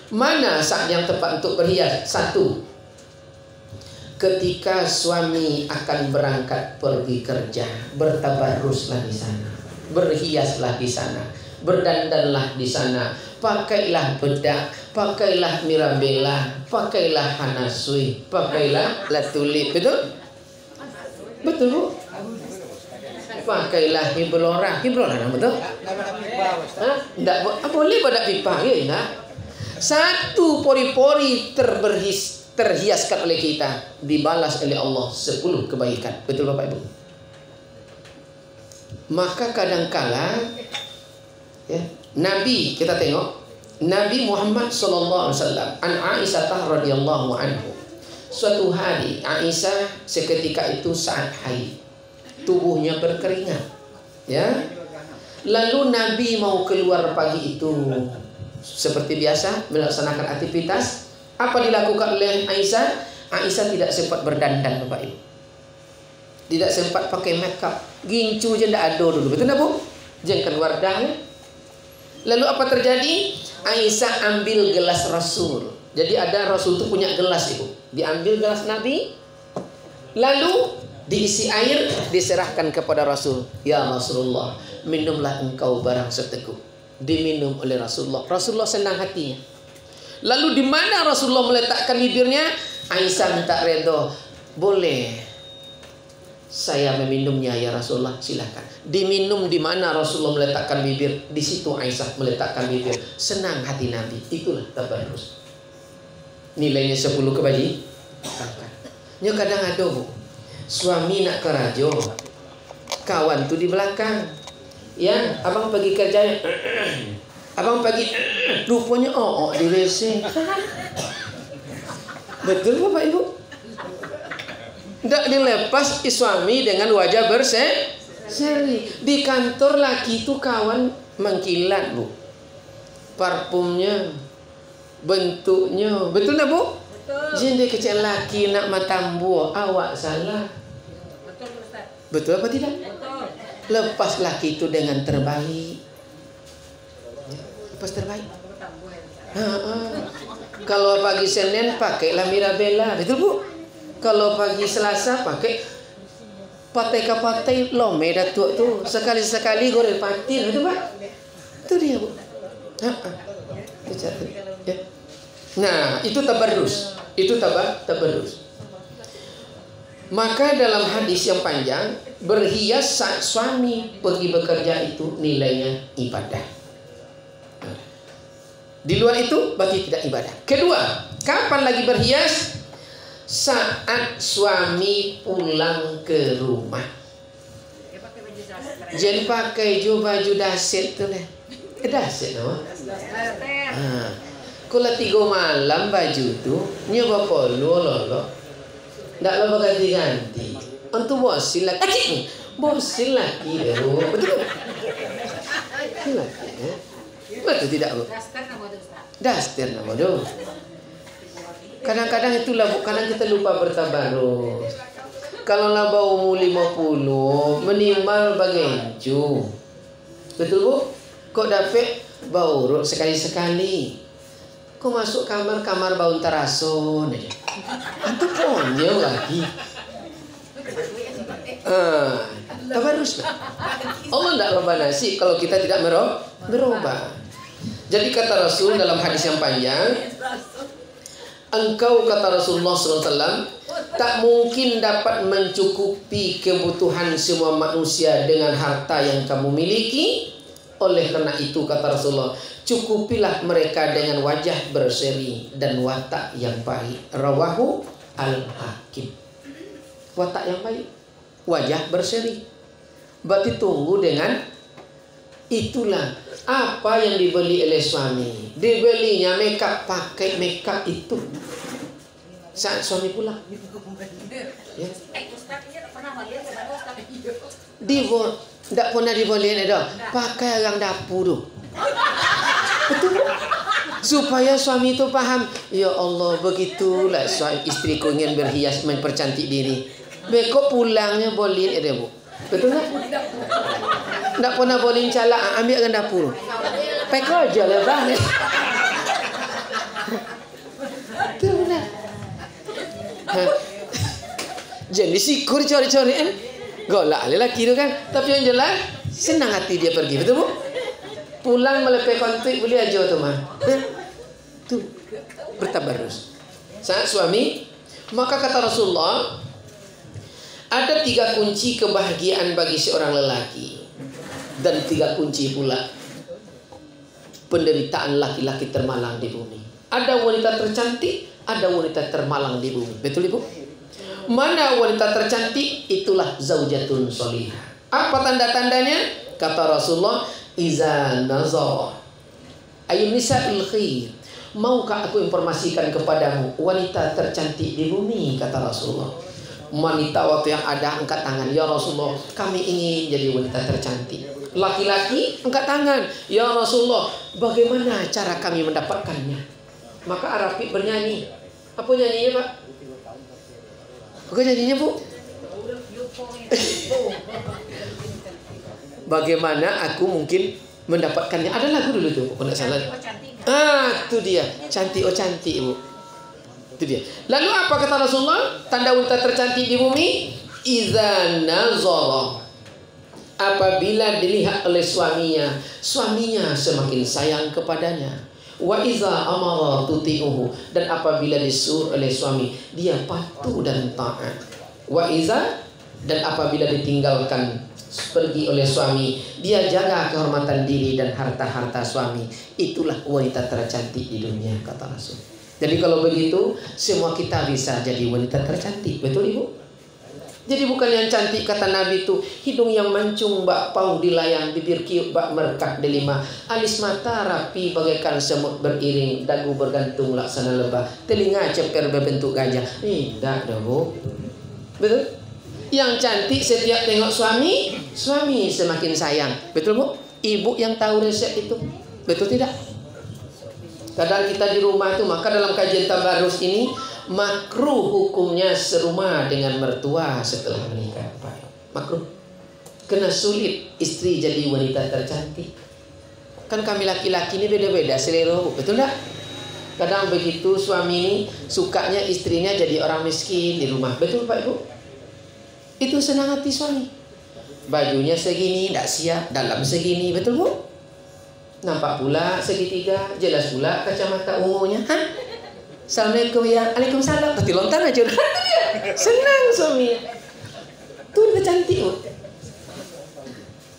Mana saat yang tepat untuk berhias? Satu, ketika suami akan berangkat pergi kerja, bertabarruslah di sana, berhiaslah di sana, berdandanlah di sana, pakailah bedak, pakailah mirabella, pakailah hanasui, pakailah latulip. Betul? Betul, Bu? Pakailah hiblora betul? Enggak boleh pada pipa ya, nah. Satu pori-pori terhiaskan oleh kita, dibalas oleh Allah 10 kebaikan. Betul Bapak Ibu? Maka kadangkala ya, Nabi, kita tengok Nabi Muhammad sallallahu alaihi wasallam, an Aisyah radhiyallahu anhu. Suatu hari Aisyah seketika itu saat haid, tubuhnya berkeringat, ya. Lalu Nabi mau keluar pagi itu seperti biasa melaksanakan aktivitas. Apa dilakukan oleh Aisyah? Aisyah tidak sempat berdandan, Bapak Ibu. Tidak sempat pakai makeup, gincu je ndak ada dulu. Betul tak, Bu? Jangan keluar dah. Lalu apa terjadi? Aisyah ambil gelas Rasul. Jadi ada Rasul itu punya gelas, Ibu. Diambil gelas Nabi, lalu diisi air, diserahkan kepada Rasul. Ya Rasulullah, minumlah engkau barang seteguk. Diminum oleh Rasulullah. Rasulullah senang hatinya. Lalu di mana Rasulullah meletakkan bibirnya? Aisyah minta redha. Boleh saya meminumnya ya Rasulullah, silakan. Diminum di mana Rasulullah meletakkan bibir, di situ Aisyah meletakkan bibir. Senang hati Nabi. Itulah tabarrus. Nilainya 10 kebali. Ya kadang ada, Bu. Suami nak ke rajo, kawan tu di belakang. Ya, abang pergi kerja. Abang pergi, rupanya di WC. Betul Bapak Ibu? Tidak dilepas suami dengan wajah berseri. Di kantor laki itu kawan mengkilat, Bu. Parfumnya, bentuknya, betul tak, Bu? Jadi kecil laki nak matambu, awak salah. Betul apa tidak? Lepas laki itu dengan terbaik. Lepas terbaik. Kalau pagi Senin pakailah mirabella, betul Bu? Kalau pagi Selasa pakai patai lome datuk tu. Sekali-sekali goreng patin, betul Pak? Itu dia, Bu. Nah, itu tabarrus. Itu tabarrus. Maka dalam hadis yang panjang, berhias saat suami pergi bekerja itu nilainya ibadah. Di luar itu berarti tidak ibadah. Kedua, kapan lagi berhias? Saat suami pulang ke rumah. Jangan pakai baju daset tu lah. Daset no? Kalau 3 malam baju tu, nyoba polo lolo. Ndak lo ganti-ganti. Untuk bosil lagi. Bosil lagi deh. Betul. Betul tidak, Bu? Daster nama tu. Kadang-kadang itulah, Bu, kadang kita lupa bertabarus. Kalau lah bau umur 50, minimal bagencu. Betul, Bu? Kok dapat bau urut sekali-sekali. Kok masuk kamar bau terasun aja. Itu ponyo lagi. Tabarus. Allah tidak rubah nasib kalau kita tidak berubah. Jadi kata Rasul dalam hadis yang panjang, engkau, kata Rasulullah SAW, tak mungkin dapat mencukupi kebutuhan semua manusia dengan harta yang kamu miliki. Oleh karena itu, kata Rasulullah, cukupilah mereka dengan wajah berseri dan watak yang baik. Rawahu Al-Hakim. Watak yang baik, wajah berseri. Berarti tunggu dengan itulah apa yang dibeli oleh suami. Dibelinya makeup, pakai makeup itu saat suami pulang. Ya. Tidak pernah dibolehin ada. Pakai orang dapur tu. Betul. Supaya suami itu paham. Ya Allah, begitulah suami istriku ingin berhias, mempercantik diri. Bekok pulangnya bolehin ada, Bu. Betul tak? Tak pernah bolehin calak, ambil orang dapur. Pakai aja lah bang. Jadi sikur cori-cori kan. Golak lelaki itu kan. Tapi yang jelas senang hati dia pergi, betul Bu? Pulang melepeh konflik boleh aja tuh mah. Tuh bertabarus. Saat suami, maka kata Rasulullah, ada 3 kunci kebahagiaan bagi seorang lelaki dan 3 kunci pula penderitaan laki-laki termalang di bumi. Ada wanita tercantik, ada wanita termalang di bumi. Betul Ibu? Mana wanita tercantik? Itulah zaujatun sholihah. Apa tanda-tandanya? Kata Rasulullah, iza nazar ayun nisa'il khair. Maukah aku informasikan kepadamu wanita tercantik di bumi? Kata Rasulullah. Wanita waktu yang ada angkat tangan, ya Rasulullah, kami ingin jadi wanita tercantik. Laki-laki angkat tangan, ya Rasulullah, bagaimana cara kami mendapatkannya? Maka Arabi bernyanyi. Apa nyanyinya Pak? Apa nyanyinya Bu? Bagaimana aku mungkin mendapatkannya? Ada lagu dulu tuh, kalau tidak salah. Itu dia, cantik oh cantik Bu. Itu dia. Lalu apa kata Rasulullah? Tanda wanita tercantik di bumi, iza nazara, apabila dilihat oleh suaminya, suaminya semakin sayang kepadanya. Wa iza amara tuti'uhu, dan apabila disuruh oleh suami, dia patuh dan taat. Wa iza, dan apabila ditinggalkan pergi oleh suami, dia jaga kehormatan diri dan harta-harta suami. Itulah wanita tercantik di dunia, kata Rasul. Jadi kalau begitu, semua kita bisa jadi wanita tercantik. Betul Ibu? Jadi bukan yang cantik kata Nabi itu hidung yang mancung, bak pau dilayang, bibir kiuk, bak merkah delima, alis mata rapi bagaikan semut beriring, dagu bergantung laksana lebah, telinga ceper berbentuk gajah. Tidak dah Bu. Betul? Yang cantik setiap tengok suami, suami semakin sayang. Betul Bu? Ibu yang tahu resep itu. Betul tidak? Kadang kita di rumah itu, maka dalam kajian tabarus ini makruh hukumnya serumah dengan mertua setelah menikah. Makruh. Kena sulit istri jadi wanita tercantik. Kan kami laki-laki ini beda-beda selera, betul tak? Kadang begitu suami ini sukanya istrinya jadi orang miskin di rumah. Betul Pak Ibu? Itu senang hati suami. Bajunya segini, tidak siap, dalam segini, betul Bu? Nampak pula segitiga, jelas pula kacamata ungunya. Hah? Assalamualaikum ya, Waalaikumsalam. Pasti lontar aja. Senang suaminya. Tuh udah cantik Bu.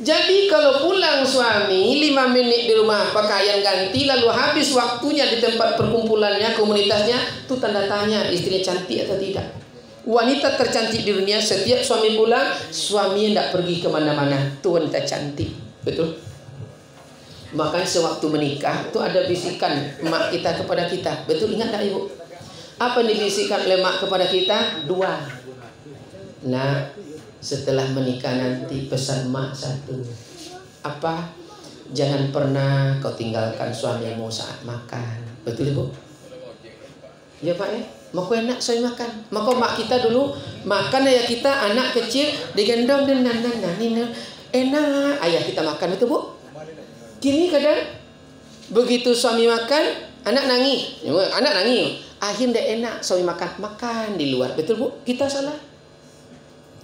Jadi kalau pulang suami 5 menit di rumah pakaian ganti, lalu habis waktunya di tempat perkumpulannya, komunitasnya, itu tanda tanya istrinya cantik atau tidak. Wanita tercantik di dunia, setiap suami pulang, suami tidak pergi kemana-mana. Itu wanita cantik. Betul? Makanya sewaktu menikah itu ada bisikan mak kita kepada kita. Betul, ingat tak Ibu? Apa yang dibisikkan oleh mak kepada kita? 2. Nah, setelah menikah nanti pesan mak 1. Apa? Jangan pernah kau tinggalkan suamimu saat makan. Betul Ibu? Ya Pak ya? Maka enak saya makan. Maka mak kita dulu makan ayah kita anak kecil digendong dan enak ayah kita makan, betul Bu? Kini kadang begitu suami makan, anak nangis. Akhirnya enak suami makan di luar. Betul Bu? Kita salah.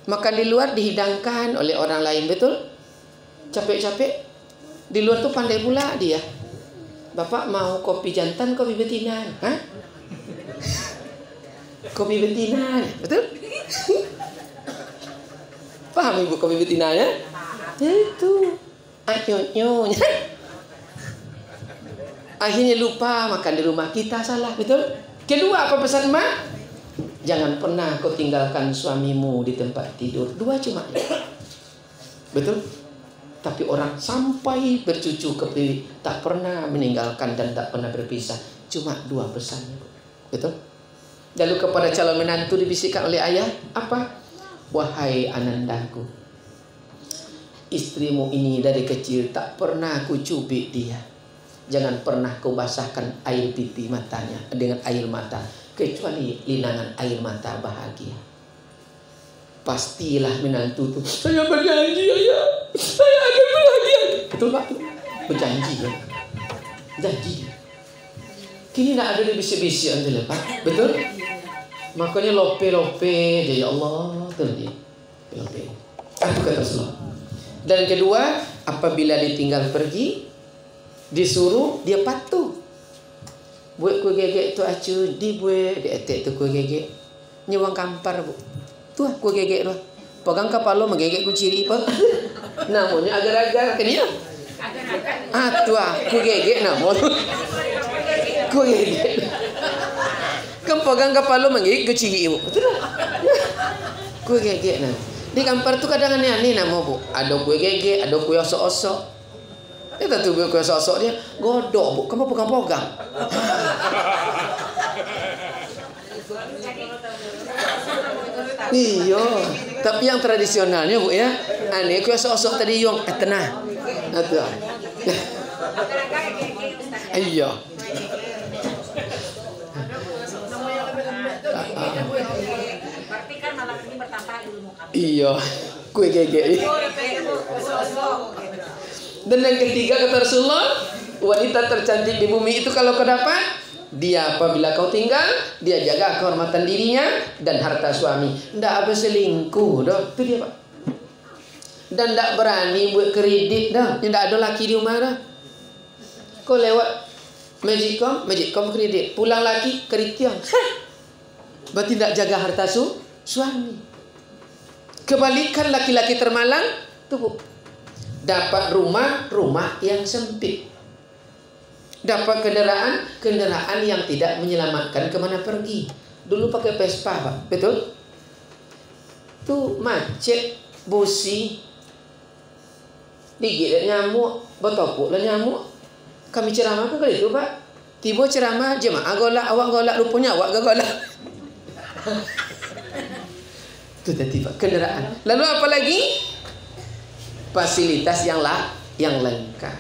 Makan di luar dihidangkan oleh orang lain, betul? Capek-capek di luar tuh pandai pula dia. Bapak mau kopi jantan, kopi betina, hah? Kopi betina, betul? Paham Ibu kopi betina ya? Itu nyonya. Akhirnya lupa makan di rumah, kita salah, betul? Kedua apa pesan mak? Jangan pernah kau tinggalkan suamimu di tempat tidur. 2 cuma. Betul? Tapi orang sampai bercucu ke pipi tak pernah meninggalkan dan tak pernah berpisah. Cuma 2 pesan. Betul? Lalu kepada calon menantu dibisikkan oleh ayah, apa? Wahai anandaku, istrimu ini dari kecil tak pernah aku cubit dia. Jangan pernah kau basahkan air pipi matanya dengan air mata, kecuali linangan air mata bahagia. Pastilah menantu itu, saya berjanji ayah, saya akan bahagia. Betul Pak? Berjanji ya? Janji. Kini tak ada di bisi-bisi Pak. Betul? Makanya lope-lope dia, ya Allah, betul dia. Pilih-pilih. Itu kata Rasulullah. Dan kedua, apabila ditinggal pergi, disuruh, dia patuh. Buat kue gegek tu acu, dibuat, dia etek tu kue gegek. Nyewang kampar, bu. Tuh kue gegek tu. Pegang kepala menggegek ku ciri apa? Namanya agar-agar kan ya? Tuh kue gegek namun. Kue gegek. Kan pegang kepala menggigit ke ciri ibu. Betul tak? Kue gegek nah. Di kampar tu kadang aneh-aneh nama bu. Ada kue gegek, ada kue osok-osok. Kita tu kue osok-osok dia godok bu. Kamu pegang-pegang. Iya. Tapi yang tradisionalnya bu ya. Aneh kue osok-osok tadi yang tenang. Itu. Iya. Berarti kan malam ini bertambah ilmu kamu. Iya, kue gegek. Dan yang ketiga kata Rasulullah, wanita tercantik di bumi itu kalau kau dapat, dia apabila kau tinggal, dia jaga kehormatan dirinya dan harta suami. Ndak apa selingkuh dah, itu dia Pak. Dan ndak berani buat kredit dah, ndak ada laki di rumah dah. Kau lewat Magicom kredit, pulang lagi kreditan. Berarti tidak jaga harta suami. Kebalikan laki-laki termalang tuh dapat rumah yang sempit, dapat kendaraan yang tidak menyelamatkan kemana pergi. Dulu pakai Vespa Pak, betul? Tuh macet, busi, digigit nyamuk, bertopuk lah nyamuk. Kami ceramah ke kali itu Pak. Tiba ceramah jemaah golak, awak golak, rupanya awak gak golak. Itu tadi Pak, kendaraan. Lalu apa lagi? Fasilitas yang lengkap.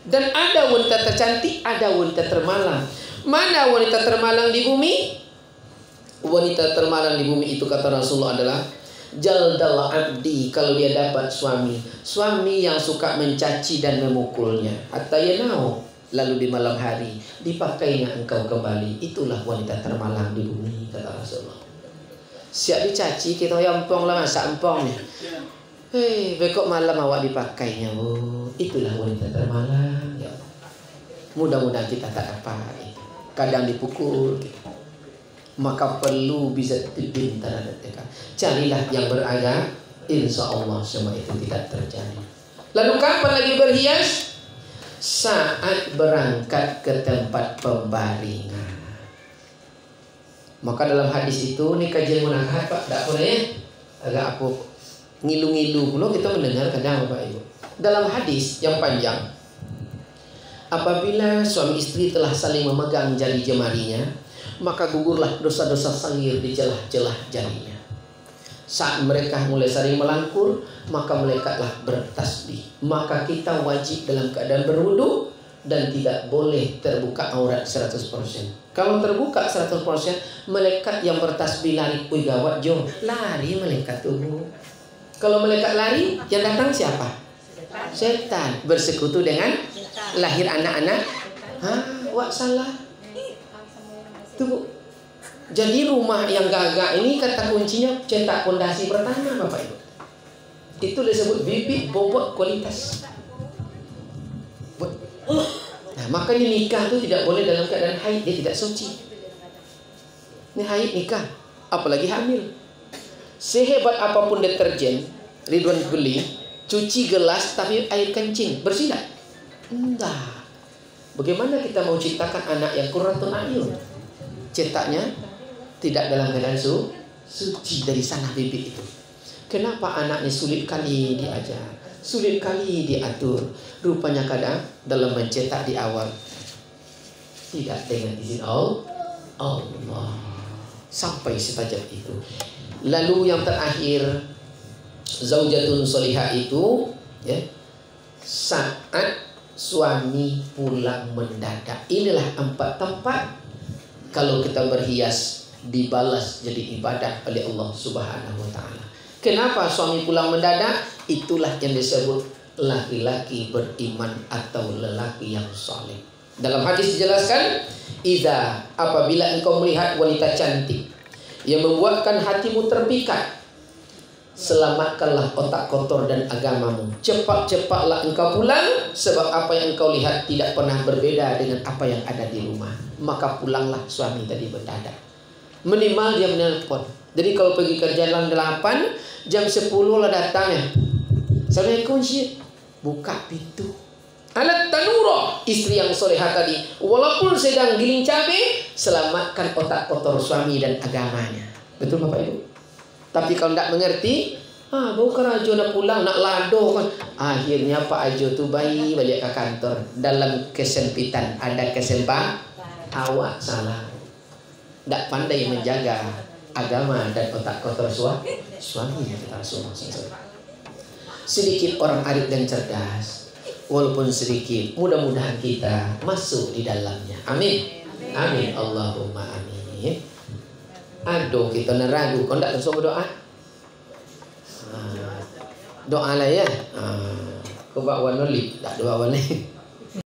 Dan ada wanita tercantik, ada wanita termalang. Mana wanita termalang di bumi? Wanita termalang di bumi itu kata Rasulullah adalah jaldal abdi, kalau dia dapat suami yang suka mencaci dan memukulnya. Hatta yanau, lalu di malam hari dipakainya engkau kembali. Itulah wanita termalang di bumi kata Rasulullah. Siap dicaci kita empong lah masa empongnya. Bekok malam awak dipakainya. Itulah wanita termalang ya. Mudah-mudahan kita tak dapat. Kadang dipukul, maka perlu bisa pintar terhadap. Carilah yang beragama, insya Allah semua itu tidak terjadi. Lalu kapan lagi berhias? Saat berangkat ke tempat pembaringan. Maka dalam hadis itu, ini kajian munakahat Pak, tak boleh ya? Agak apa ngilu-ngilu pula kita mendengar kadang Bapak Ibu. Dalam hadis yang panjang, apabila suami istri telah saling memegang jari jemarinya, maka gugurlah dosa-dosa sagir di celah-celah jarinya. Saat mereka mulai saling melangkur, maka malaikatlah bertasbih. Maka kita wajib dalam keadaan berwudu dan tidak boleh terbuka aurat 100%. Kalau terbuka 100%, malaikat yang bertasbih lari, wih gawat jom, lari malaikat tubuh. Kalau malaikat lari, yang datang siapa? Setan. Bersekutu dengan lahir anak-anak. Wak salah. Tuh. Jadi rumah yang gagak ini kata kuncinya cetak pondasi pertama Bapak Ibu. Itu disebut bibit bobot kualitas. Nah, makanya nikah itu tidak boleh dalam keadaan haid, dia tidak suci. Ini haid nikah, apalagi hamil. Sehebat apapun deterjen, Ridwan beli, cuci gelas tapi air kencing, bersih tak? Enggak. Bagaimana kita mau ciptakan anak yang qurratun a'yun? Cetaknya tidak dalam keadaan suci dari sana bibit itu. Kenapa anaknya sulit kali diajar, sulit kali diatur? Rupanya kadang dalam mencetak di awal tidak dengan izin Allah. Sampai setajam itu. Lalu yang terakhir, zaujatun solihah itu ya, saat suami pulang mendadak. Inilah 4 tempat kalau kita berhias dibalas jadi ibadah oleh Allah Subhanahu wa taala. Kenapa suami pulang mendadak? Itulah yang disebut laki-laki beriman atau lelaki yang saleh. Dalam hadis dijelaskan, apabila engkau melihat wanita cantik yang membuatkan hatimu terpikat. Selamatkanlah otak kotor dan agamamu. Cepat-cepatlah engkau pulang, sebab apa yang engkau lihat tidak pernah berbeda dengan apa yang ada di rumah. Maka pulanglah, suami tadi mendadak. Minimal dia menelpon. Jadi kalau pergi ke jalan 8, jam 10 lah datangnya. Assalamualaikum Syed. Buka pintu. Alat tanura, istri yang solehah tadi, walaupun sedang giling cabai, selamatkan otak kotor suami dan agamanya. Betul Bapak Ibu? Tapi kalau tidak mengerti, bukan Ajo nak pulang, nak lado kan. Akhirnya Pak Ajo tu bayi balik ke kantor. Dalam kesempitan ada kesempatan. Awak salah. Tidak pandai menjaga agama dan otak kotor suami. Kita Rasulullah SAW. Sedikit orang arif dan cerdas, walaupun sedikit, mudah-mudahan kita masuk di dalamnya. Amin. Amin. Allahumma amin. Aduh, kita neragu. Kau tak langsung berdoa? Doa lah ya. Kau bawa warna lip. Tak doa warna.